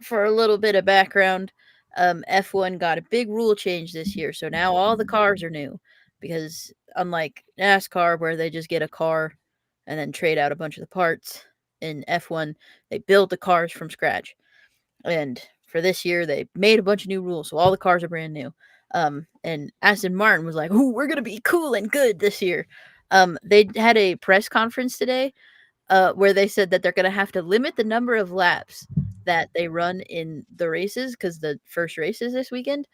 For a little bit of background, F1 got a big rule change this year, so now all the cars are new because unlike NASCAR where they just get a car and then trade out a bunch of the parts, in F1 they build the cars from scratch. And for this year they made a bunch of new rules, so all the cars are brand new. And Aston Martin was like, "Ooh, we're gonna be cool and good this year." They had a press conference today, where they said that they're gonna have to limit the number of laps that they run in the races because the first race is this weekend,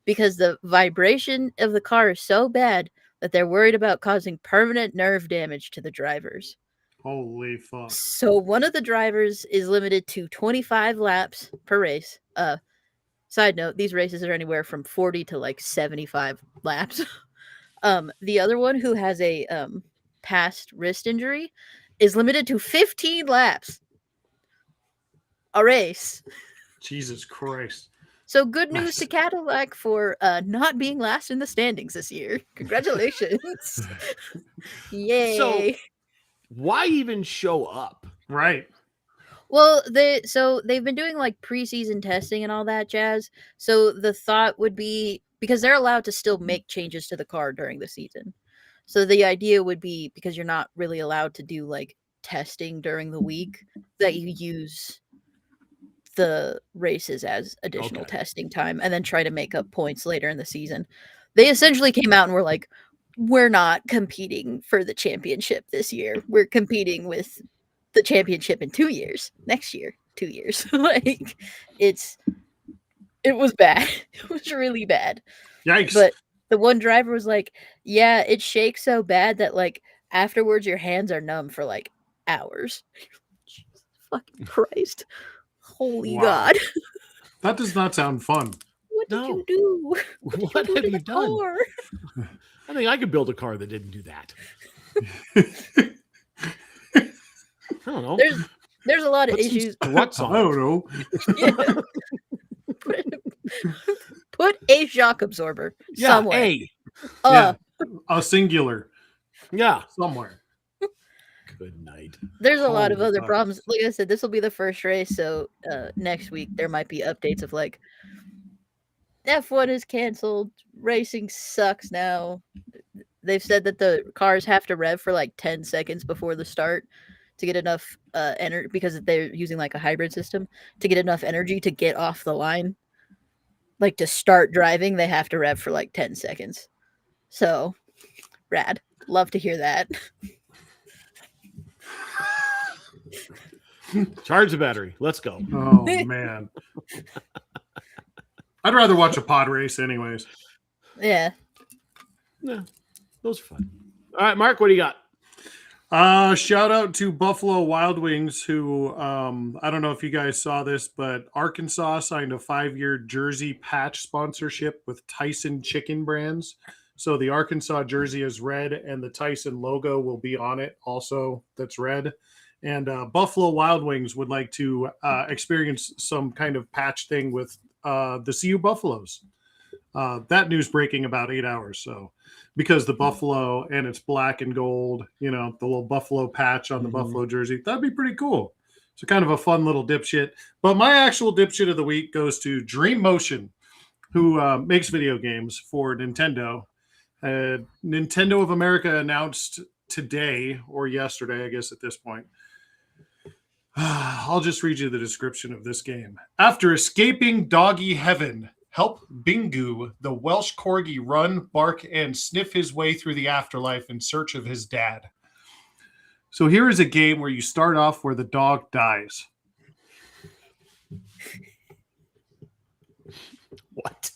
because the vibration of the car is so bad that they're worried about causing permanent nerve damage to the drivers. Holy fuck. So one of the drivers is limited to 25 laps per race. Side note, these races are anywhere from 40 to like 75 laps. The other one, who has a past wrist injury, is limited to 15 laps a race. Jesus Christ. So good news Nice. to Cadillac for not being last in the standings this year. Congratulations. Yay. Why even show up? Right. Well, they've been doing like preseason testing and all that jazz. So the thought would be, because they're allowed to still make changes to the car during the season. So the idea would be, because you're not really allowed to do like testing during the week, that you use the races as additional Okay. testing time and then try to make up points later in the season. They essentially came out and were like, "We're not competing for the championship this year. We're competing with the championship in 2 years. Next year, 2 years." Like, it was bad. It was really bad. Yikes. But the one driver was like, "Yeah, it shakes so bad that like afterwards your hands are numb for like hours." Jesus fucking Christ. Holy Wow. God. That does not sound fun. What did No. you do? What did What do have to you the done? car? I think I could build a car that didn't do that. I don't know. There's a lot of Put some issues. struts I on don't it. know. Put a shock absorber Yeah, somewhere. A. Uh, A singular Yeah. somewhere. Good night. There's a lot of Holy other fuck. problems. Like I said, this will be the first race, so next week there might be updates of like F1 is canceled, racing sucks now. They've said that the cars have to rev for like 10 seconds before the start to get enough energy, because they're using like a hybrid system, to get enough energy to get off the line. Like to start driving, they have to rev for like 10 seconds. So, rad. Love to hear that. Charge the battery. Let's go. Oh man. I'd rather watch a pod race anyways. Yeah. Yeah, those are fun. All right, Mark, what do you got? Shout out to Buffalo Wild Wings, who I don't know if you guys saw this, but Arkansas signed a 5-year jersey patch sponsorship with Tyson Chicken Brands. So the Arkansas jersey is red, and the Tyson logo will be on it also. That's red. And Buffalo Wild Wings would like to experience some kind of patch thing with the CU Buffaloes. That news breaking about 8 hours. So because the Buffalo and it's black and gold, you know, the little Buffalo patch on the Buffalo jersey, that'd be pretty cool. So kind of a fun little dipshit. But my actual dipshit of the week goes to Dream Motion, who makes video games for Nintendo. Nintendo of America announced today, or yesterday, I guess at this point, I'll just read you the description of this game. After escaping doggy heaven, help Bingu, the Welsh corgi, run, bark, and sniff his way through the afterlife in search of his dad. So here is a game where you start off where the dog dies. What?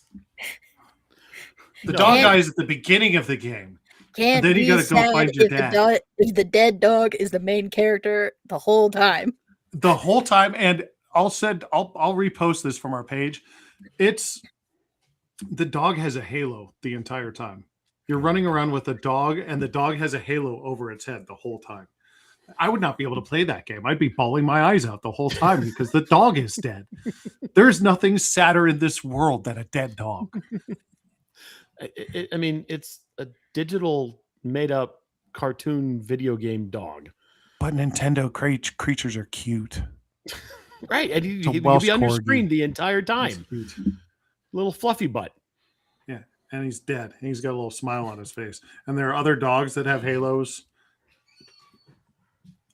The No. dog Can't- dies at the beginning of the game. Can't Then you be gotta go sad find your if dad. if the dead dog is the main character the whole time. The whole time, and I'll repost this from our page. It's the dog has a halo the entire time. You're running around with a dog, and the dog has a halo over its head the whole time. I would not be able to play that game. I'd be bawling my eyes out the whole time because the dog is dead. There's nothing sadder in this world than a dead dog. I mean, it's a digital made-up cartoon video game dog. But Nintendo creatures are cute. Right. And It's a he'd Welsh be on your corgi. screen the entire He's time. cute. Little fluffy butt. Yeah, and he's dead. And he's got a little smile on his face. And there are other dogs that have halos.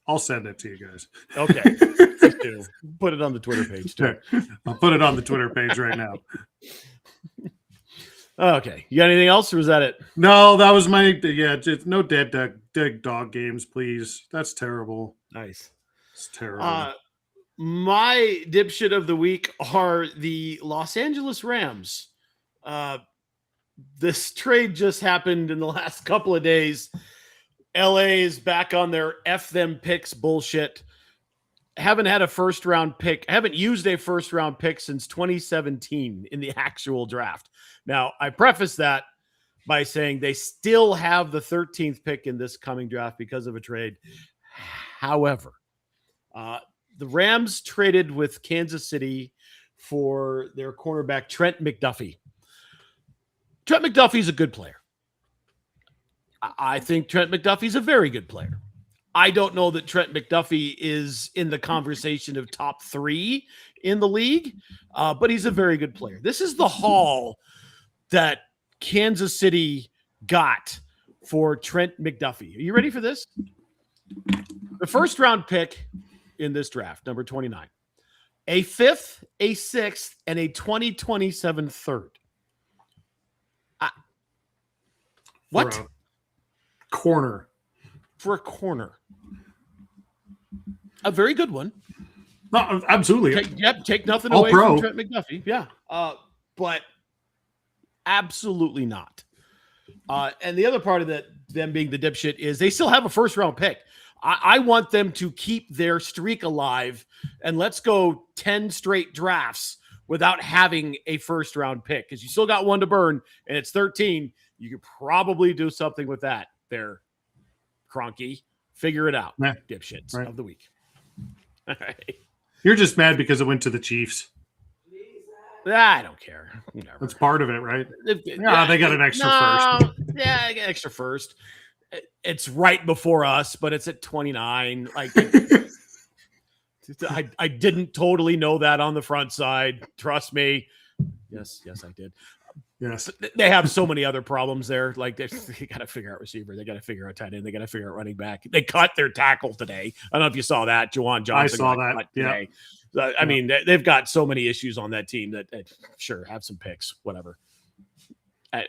I'll send it to you guys. Okay. Please do. Put it on the Twitter page too. I'll put it on the Twitter page right now. Okay. You got anything else, or was that it? No, that was my just no dead dog games, please. That's terrible. Nice. It's terrible. My dipshit of the week are the Los Angeles Rams. This trade just happened in the last couple of days. LA is back on their F them picks bullshit. Haven't had a first round pick. Haven't used a first round pick since 2017 in the actual draft. Now, I preface that by saying they still have the 13th pick in this coming draft because of a trade. However, the Rams traded with Kansas City for their cornerback, Trent McDuffie. Trent McDuffie's a good player. I think Trent McDuffie's a very good player. I don't know that Trent McDuffie is in the conversation of top 3 in the league, but he's a very good player. This is the haul that Kansas City got for Trent McDuffie. Are you ready for this? The first round pick in this draft, number 29, a 5th, a 6th, and a 2027 third. What? For a corner. For a corner. A very good one. No, absolutely. Take nothing All away pro. from Trent McDuffie. Yeah. But absolutely not. And the other part of that, them being the dipshit, is they still have a first round pick. I want them to keep their streak alive and let's go 10 straight drafts without having a first round pick, because you still got one to burn and it's 13. You could probably do something with that there, Cronky. Figure it out, Yeah. dipshits Right. of the week. All right. You're just mad because it went to the Chiefs. I don't care. Whatever. That's part of it, right? Yeah, they got an extra first. Yeah, I got extra first. It's right before us, but it's at 29. Like, I didn't totally know that on the front side. Trust me. Yes, I did. Yes. They have so many other problems there. Like, they got to figure out receiver. They got to figure out tight end. They got to figure out running back. They cut their tackle today. I don't know if you saw that. Juwan Johnson. I saw got that. cut today. I mean, they've got so many issues on that team that sure, have some picks, whatever.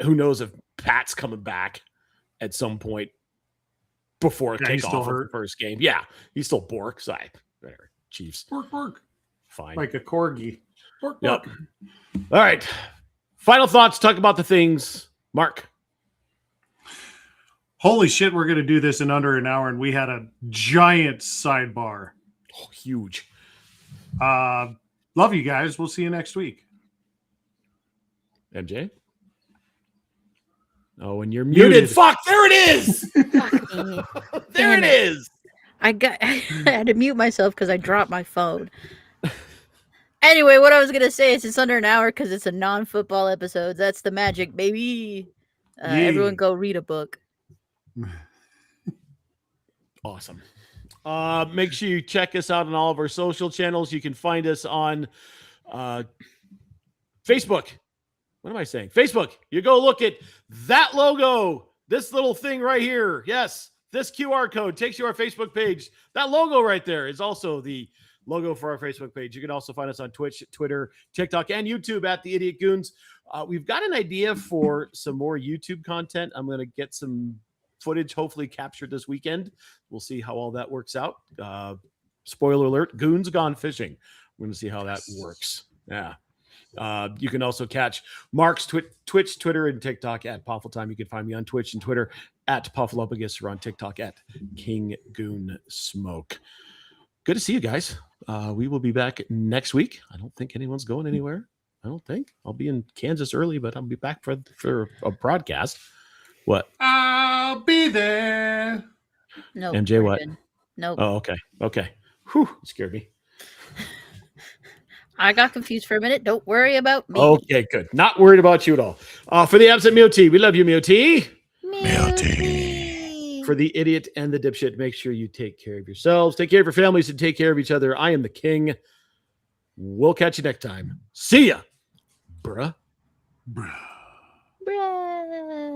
Who knows if Pat's coming back at some point before he's still kickoff of the hurt. first game. Yeah, he's still bork. So whatever. Chiefs. Bork. Fine. Like a corgi. Bork. Yep. All right. Final thoughts. Talk about the things. Mark. Holy shit, we're going to do this in under an hour, and we had a giant sidebar. Oh, huge. Love you guys. We'll see you next week. MJ? Oh, and you're muted. Fuck, there it is. There it is. I had to mute myself because I dropped my phone. Anyway, what I was gonna say is it's under an hour because it's a non-football episode. That's the magic, baby. Everyone, go read a book. Awesome. Make sure you check us out on all of our social channels. You can find us on Facebook. What am I saying? Facebook. You go look at that logo, this little thing right here. Yes, this QR code takes you to our Facebook page. That logo right there is also the logo for our Facebook page. You can also find us on Twitch, Twitter, TikTok, and YouTube at The Idiot Goons. We've got an idea for some more YouTube content. I'm going to get some footage hopefully captured this weekend. We'll see how all that works out. Spoiler alert, Goons gone fishing. We're going to see how that works. Yeah. You can also catch Mark's Twitch, Twitter, and TikTok at Poffle Time. You can find me on Twitch and Twitter at Puffalopagus, or on TikTok at King Goon Smoke. Good to see you guys. We will be back next week. I don't think anyone's going anywhere. I don't think. I'll be in Kansas early, but I'll be back for a broadcast. What? I'll be there. No. MJ, what? No. Oh, okay. Okay. Whew, scared me. I got confused for a minute. Don't worry about me. Okay, good. Not worried about you at all. For the absent Mio-T, we love you, Mio-T. Mio-T. For the idiot and the dipshit, make sure you take care of yourselves, take care of your families, and take care of each other. I am the king. We'll catch you next time. See ya, bruh. Bruh. Bruh.